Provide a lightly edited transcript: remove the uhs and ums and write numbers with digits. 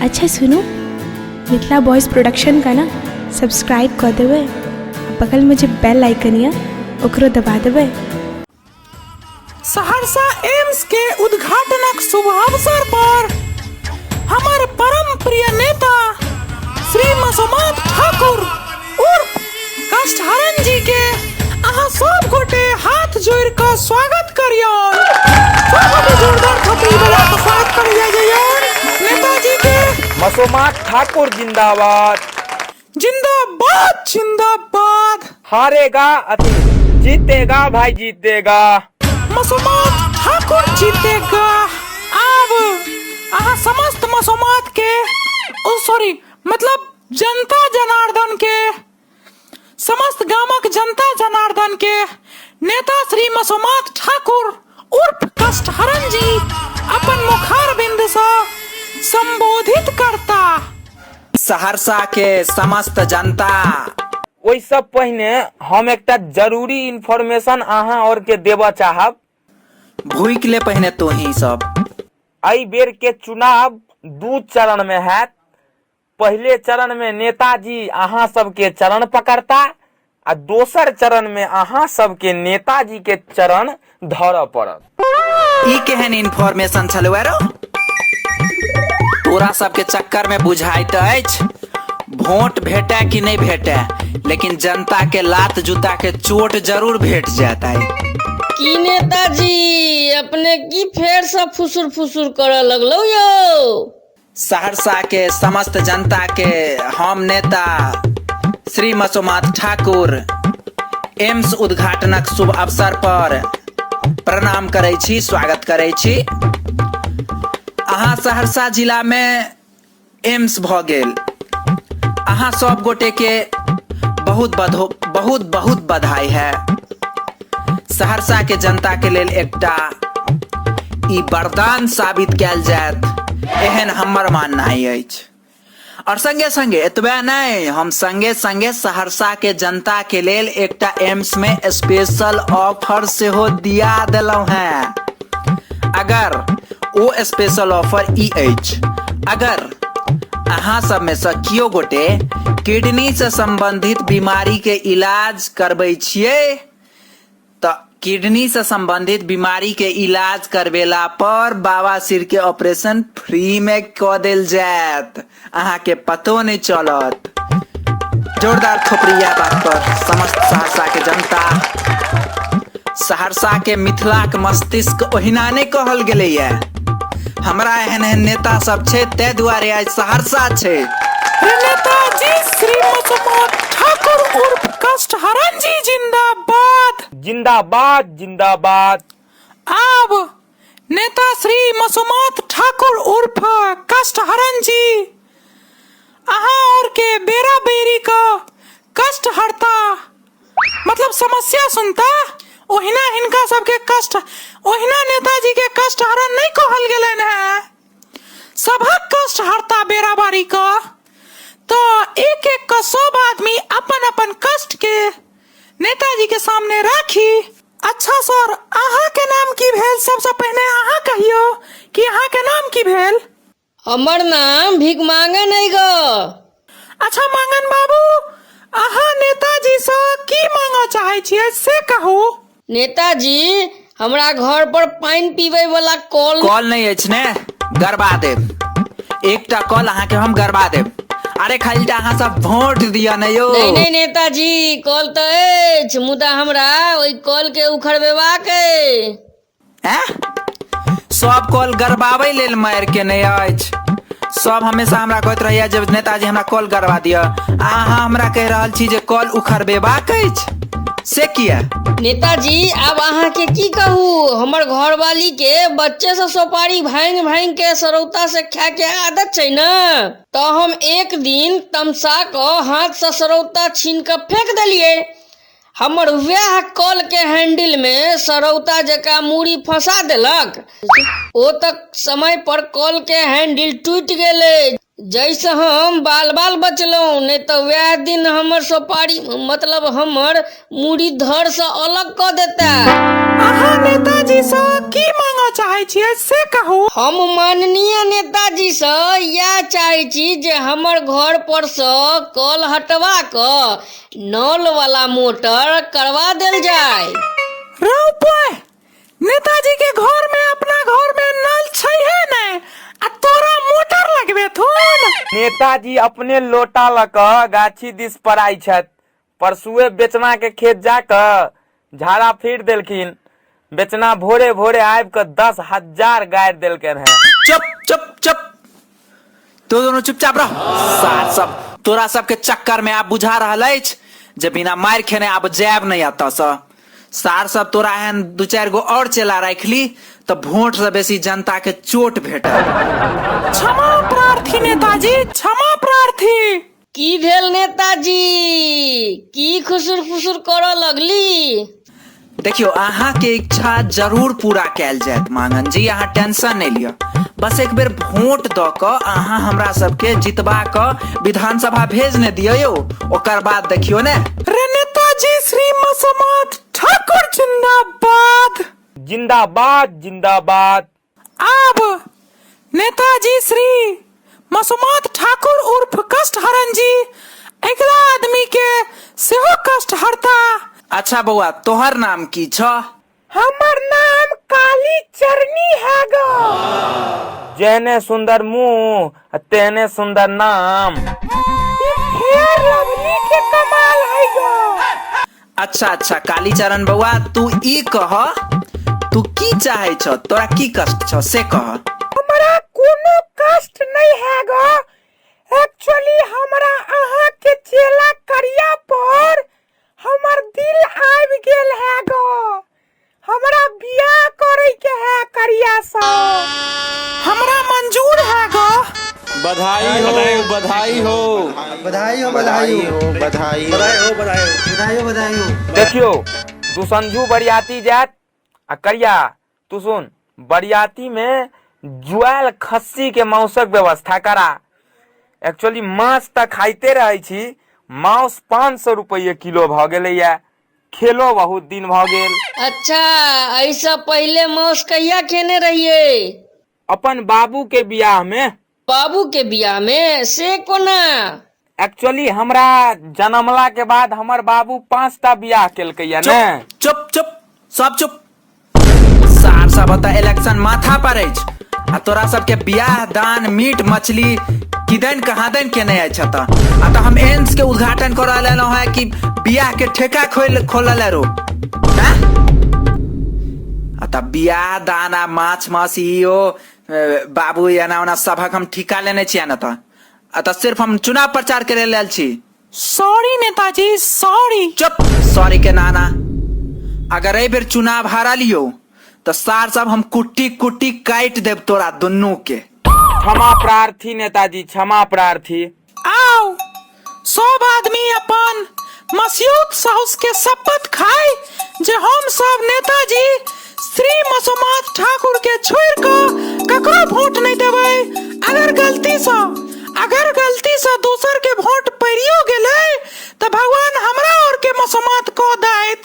अच्छा सुनो, Mithila boys production का ना सब्सक्राइब कर देवे, बगल में जो बेल आइकन है ओकरो दबा देवे। सहरसा एम्स के उद्घाटनक शुभ अवसर पर हमार परम प्रिय नेता श्री मसोमात ठाकुर उर्फ कष्टहरण जी के अहाँ सब गोटे हाथ जोड़ कर स्वागत करियौन। सब गोटे जोरदार थाली बजा कर स्वागत करियौन नेताजी के। मसोमात ठाकुर जिंदाबाद जिंदाबाद जिंदाबाद। हारेगा जीतेगा भाई जीतेगा। मसोमात ठाकुर जीतेगा। अब अहाँ समस्त मसोमात के मतलब जनता जनार्दन के, समस्त गामक जनता जनार्दन के नेता श्री मसोमात ठाकुर उर्फ कष्टहरण जी अपन मुखार बिंदु से संबोधित करता। सहरसा के समस्त जनता, ओइ सब पहिने हम एकटा जरूरी इन्फॉर्मेशन अहाँ और के देबा चाहब। भूख ले पहिने तो ही सब एहि बेर के चुनाव 2 चरण में हैत। पहले चरण में नेताजी अहाँ सबके चरण पकड़ता आ दोसर चरण में अहाँ सबके नेताजी के चरण धरऽ पड़त। ई केहन इन्फॉर्मेशन छलुआ रो? तोरा सबके चक्कर में बुझाइत अछि वोट भेटे कि नहीं भेटे, लेकिन जनता के लात जूता के चोट जरूर भेट जाता है। की नेताजी अपने की फेर से फुसुर फुसुर करे लगलो यो? सहरसा के समस्त जनता के हम नेता श्री मसोमात ठाकुर एम्स उद्घाटनक शुभ अवसर पर प्रणाम करै छी, स्वागत करै छी। अहाँ सहरसा जिला में एम्स भ गेल, अहाँ सब गोटे के बहुत बहुत बधाई है। सहरसा के जनता के लेल एकटा ई वरदान साबित कैल जायत एहन हमर माननाई अछि। और संगे संगे एतबे नहीं, हम संगे संगे सहरसा के जनता के लेल एकटा एम्स में स्पेशल ऑफर से हो दिया देलहुं हैं। अगर वो स्पेशल ऑफर ई अछि, अगर अहाँ सब में से कियो गोटे किडनी से संबंधित बीमारी के इलाज करबै छियै तो किडनी से संबंधित बीमारी के इलाज करवेला पर बाबासीर के ऑपरेशन फ्री में क देल जायत, अहाँ के पतो नहीं चलत। जोरदार थोपड़िया बात पर समस्त सहरसा के जनता। सहरसा के मिथिला के मस्तिष्क ओहिना नहीं कहल गेलै है। हमरा एहन एहन नेता सब छे, तै दुआरे आज सहरसा छे। नेताजी श्री मसोमात ठाकुर उर्फ कष्टहरण जी जिंदाबाद जिंदाबाद जिंदाबाद। अब नेता श्री मसोमात ठाकुर उर्फ कष्टहरण जी अहाँ और के बेरा बेरी का कष्ट हरता, मतलब समस्या सुनता, ओहिना हिनका सबके कष्ट, ओहिना नेताजी के कष्ट हरण नहीं कहल गेलन है। सबक कष्ट हरता बेरा बारी का। तो एक एक का सब आदमी अपन अपन कष्ट के नेताजी के सामने राखी। अच्छा सर, अहाँ के नाम की भेल? सबसे पहले अहाँ कहियो कि अहाँ के नाम की भेल? हमर नाम भीख मांगन है गो। अच्छा मांगन बाबू, अहाँ नेताजी से की मांगा चाहे छियै से कहू। नेताजी, हमरा घर पर पानी पीवे वाला कल नहीं अछि ने, गरबा देब। एकटा कल अहाँ के हम गरबा देब। अरे खाली अहाँ सब वोट दिया नहीं यो। नहीं नेताजी, कल तो अछि, मुदा हमरा ओई कल के उखड़बेबाक है। सब कल गरबावे लेल मार के नहीं अछि। सब हमेशा हमरा कहत रहैया जब नेताजी हमरा कॉल करवा दिया, अहाँ हमरा कह रहल छी जे कॉल उखड़बेबाक अछि, से किया? नेताजी, अब अहाँ के की कहू, हमर घरवाली के बच्चे से सुपारी भांग भांग के सरौता से खा के आदत छै न, तो हम एक दिन तमसा को हाथ से सरौता छीन के फेंक दिलिए। हमर वह कल के हैंडल में सरौता जका मूड़ी फंसा देलक। ओ तक समय पर कल के हैंडल टूट गेले, जैसे हम बाल बाल बचलौं नहीं तो वह दिन हमर सुपारी मतलब हमर मुड़ी धड़ से अलग कर देता। अहाँ नेताजी से की मांगा चाहे छियै से कहू। हम माननीय नेताजी से यह चाहे छी जे हमर घर पर से कल हटवा कर नल वाला मोटर करवा देल जाए। रौपे नेताजी के घर में अपना घर में नल छै है ने आ तोरा मोटर लगबे थून। नेताजी अपने लोटा ल क गाछी दिस पर आई छत। परसुए बेचना के खेत जाकर झाड़ा फिर देलखिन। बेचना भोरे भोरे आबि के 10,000 गाड़ि देलकन है। चुप चुप चुप, तो दोनों चुपचाप रहो। सार सब तोरा सबके चक्कर में आप बुझा रहल अछि जे बिना मार खेने आब जायब नहीं आता सा। सार सब तोरा एहन 2-4 गो और चेला राख ली तो वोट से बेसी जनता के चोट भेटल। क्षमा प्रार्थी नेताजी, क्षमा प्रार्थी। की भेल नेताजी, की खुसुर फुसुर करऽ लगली। देखियो अहाँ के इच्छा जरूर पूरा कैल जायत मांगन जी, अहाँ टेंशन नहीं लियो। बस एक बेर वोट द क अहाँ हमरा सबके जितबा क विधानसभा भेजने दियो, ओकर बाद देखियो ने। रे नेताजी श्री मसोमात ठाकुर जिंदाबाद जिंदाबाद जिंदाबाद। अब नेताजी श्री मसोमात ठाकुर उर्फ कष्ट हरण जी अगला आदमी के सेहो कष्ट हरता। अच्छा बउआ तोहर नाम की छ। हमर नाम काली चरनी है गो। जेहने सुंदर मुंह तेहने सुंदर नाम। फेयर लवली के कमाल है गो। अच्छा अच्छा कालीचरण बउआ तू ई कह तू की चाहे छ, तोरा की कष्ट छ से कह। हमरा कोनो कष्ट नहीं है गो। एक्चुअली हमरा अहाँ के चेला करिया पर हमर दिल आबि गेल है गो। हमरा बियाह करे के है करिया सा। हमरा मंजूर है गो। बधाई हो बधाई हो बधाई हो बधाई हो बधाई हो बधाई हो बधाई हो बधाई हो। देखियो तू संजू बरियाती जात आ करिया तू सुन बरियाती में जुआल खस्सी के मांसक व्यवस्था करा। एक्चुअली मांस तक खाइते रहे छी, मांस 500 रुपये किलो भ गेले या। खेलो बहुत दिन भ गेल। अच्छा ऐसा पहले मांस कहिया खेने रहिए। अपन बाबू के बियाह में। बाबू के बियाह में से कोना। एक्चुअली हमरा जन्मला के बाद हमर बाबू 5टा बियाह केलकै या ने। चुप चुप सब चुप। सार सब बता इलेक्शन माथा पर अछि आ तोरा सबके बियाह दान मीट मछली किदैन कहाँ दैन के नहीं अछि त। आ त हम एम्स के उद्घाटन करा लेलो है कि बियाह के ठेका खोलल रो। आ त बियाह दान आ माछ मासी हो बाबू एना ओना सबक हम ठिका लेने छियै न त। आ त सिर्फ हम चुनाव प्रचार करे लेल छी। Sorry Netaji sorry. चुप सॉरी के नाना। अगर ए बेर चुनाव हारा लियो तो सार सब हम कुट्टी कुट्टी काट देव तोरा दुन्नू के। क्षमा प्रार्थी नेताजी क्षमा प्रार्थी। आओ सब आदमी अपन मस्यूत साउस के शपथ खाए जे हम सब नेताजी श्री मसोमात ठाकुर के छोड़ कर ककरो वोट नहीं देवे। अगर गलती से दूसर के वोट पड़ियो गेले तो भगवान हमरा और के मसोमात को दैत।